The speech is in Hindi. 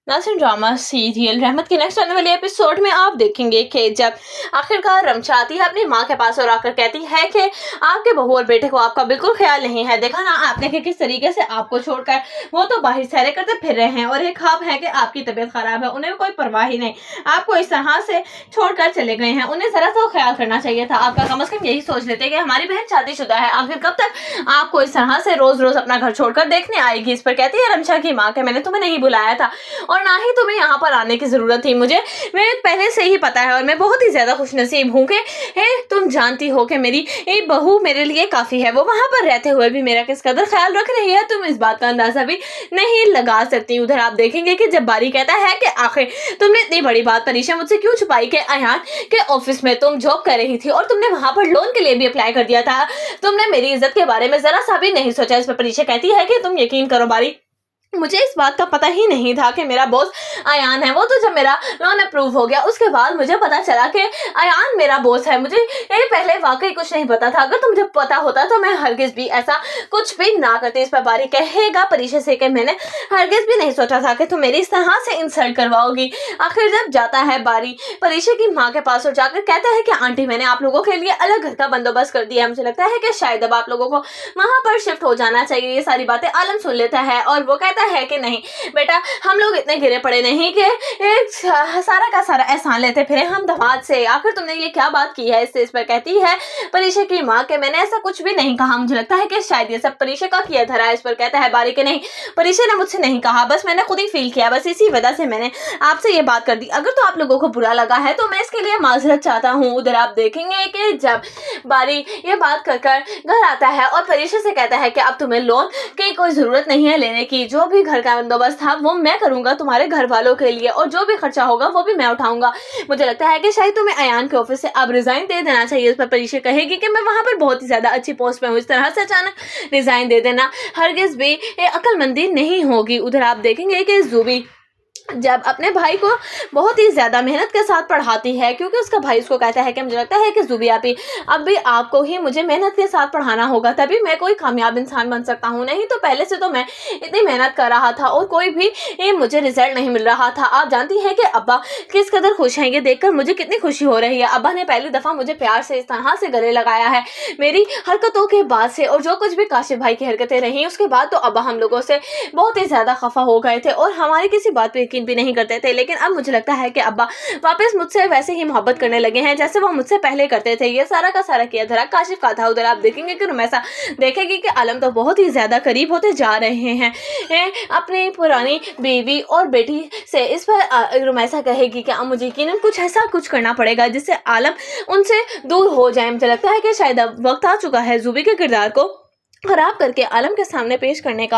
नासिर ड्रामा सीरियल रहमत के नेक्स्ट आने वाले एपिसोड में आप देखेंगे कि जब आखिरकार रमशा आती है अपनी माँ के पास और आकर कहती है कि आपके बहू और बेटे को आपका बिल्कुल ख्याल नहीं है। देखा ना आपने कि किस तरीके से आपको छोड़कर वो तो बाहर सैरे करते फिर रहे हैं और एक ख्वाब है कि आपकी तबीयत खराब है, उन्हें कोई परवाह ही नहीं, आपको इस तरह से छोड़कर चले गए हैं। उन्हें जरा सा ख्याल करना चाहिए था आपका, कम अज कम यही सोच लेते कि हमारी बहन शादीशुदा है, आखिर कब तक आपको इस तरह से रोज रोज अपना घर छोड़कर देखने आएगी। इस पर कहती है रमशा की माँ के मैंने तुम्हें नहीं बुलाया था और ना ही तुम्हें यहाँ पर आने की जरूरत थी, मुझे मैं पहले से ही पता है और मैं बहुत ही ज्यादा खुशनसीब हूँ कि तुम जानती हो कि मेरी एक बहू मेरे लिए काफी है, वो वहां पर रहते हुए भी मेरा किस कदर ख्याल रख रही है, तुम इस बात का अंदाजा भी नहीं लगा सकती। उधर आप देखेंगे कि जब बारी कहता है कि आखिर तुमने इतनी बड़ी बात परीक्षा मुझसे क्यों छुपाई कि अयान के ऑफिस में तुम जॉब कर रही थी और तुमने वहां पर लोन के लिए भी अप्लाई कर दिया था, तुमने मेरी इज्जत के बारे में जरा सा भी नहीं सोचा। इस पर परीक्षा कहती है कि तुम यकीन करो बारी, मुझे इस बात का पता ही नहीं था कि मेरा बॉस अयान है, वो तो जब मेरा लोन अप्रूव हो गया उसके बाद मुझे पता चला कि अयान मेरा बॉस है, मुझे ये पहले वाकई कुछ नहीं पता था, अगर तो मुझे पता होता तो मैं हरगिज भी ऐसा कुछ भी ना करती। इस पर बारी कहेगा परीक्षा से कि मैंने हरगिज भी नहीं सोचा था कि तुम मेरी इस तरह से इंसल्ट करवाओगी। आखिर जब जाता है बारी परीक्षा की माँ के पास और जाकर कहता है कि आंटी मैंने आप लोगों के लिए अलग घर का बंदोबस्त कर दिया है, मुझे लगता है कि शायद अब आप लोगों को वहां पर शिफ्ट हो जाना चाहिए। ये सारी बातें आलम सुन लेता है और वो कहता है कि नहीं बेटा, हम लोग इतने गिरे पड़े नहीं कि सारा का सारा एहसान लेते फिरे हम दमाद से, आखिर तुमने ये क्या बात की है। इससे इस पर कहती है परीक्षा की माँ के मैंने ऐसा कुछ भी नहीं कहा, मुझे लगता है कि शायद ये सब परीक्षा का किया धरा है। इस पर कहता है बारी के नहीं, परीक्षा ने मुझसे नहीं कहा, बस मैंने खुद ही फील किया, बस इसी वजह से मैंने आपसे ये बात कर दी, अगर तो आप लोगों को बुरा लगा है तो मैं इसके लिए माजरत चाहता हूँ। उधर आप देखेंगे कि जब बारी ये बात कर घर आता है और परीक्षा से कहता है कि अब तुम्हें लोन की कोई जरूरत नहीं है लेने की, जो भी घर का बंदोबस्त था वो मैं करूंगा तुम्हारे घर वालों के लिए और जो भी खर्चा होगा वो भी मैं उठाऊंगा, मुझे लगता है कि शायद तुम्हें अयान के ऑफिस से अब रिजाइन दे देना चाहिए। उस पर परीक्षा कहेगी कि मैं वहां पर बहुत ही ज्यादा अच्छी पोस्ट पे हूँ, इस तरह से अचानक रिजाइन दे देना हरगिज भी अक्लमंदी नहीं होगी। उधर आप देखेंगे कि जूबी जब अपने भाई को बहुत ही ज्यादा मेहनत के साथ पढ़ाती है, क्योंकि उसका भाई उसको कहता है कि मुझे लगता है कि जुबी आपी अब भी आपको ही मुझे मेहनत के साथ पढ़ाना होगा, तभी मैं कोई कामयाब इंसान बन सकता हूँ, नहीं तो पहले से तो मैं इतनी मेहनत कर रहा था और कोई भी मुझे रिजल्ट नहीं मिल रहा था। आप जानती हैं कि अब्बा किस कदर खुश हैं, ये देखकर मुझे कितनी खुशी हो रही है, अब्बा ने पहली दफा मुझे प्यार से इस तरह से गले लगाया है, मेरी हरकतों के बाद से और जो कुछ भी काशिफ भाई की हरकतें रही उसके बाद तो अब्बा हम लोगों से बहुत ही ज्यादा खफा हो गए थे और हमारी किसी बात पे भी नहीं करते थे, लेकिन अब मुझे लगता है कि अब्बा वापस मुझसे वैसे ही मोहब्बत करने लगे हैं जैसे वो मुझसे पहले करते थे। ये सारा का सारा किया धरा काशिफ का था। उधर आप देखेंगे कि रुमैसा देखेगी कि आलम तो बहुत ही ज्यादा करीब होते जा रहे हैं अपनी पुरानी बीवी और बेटी से। इस पर रुमैसा कहेगी कि अब मुझे यकीनन कुछ ऐसा कुछ करना पड़ेगा जिससे आलम उनसे दूर हो जाए। मुझे लगता है कि शायद अब वक्त आ चुका है जूबी के किरदार को खराब करके आलम के सामने पेश करने का।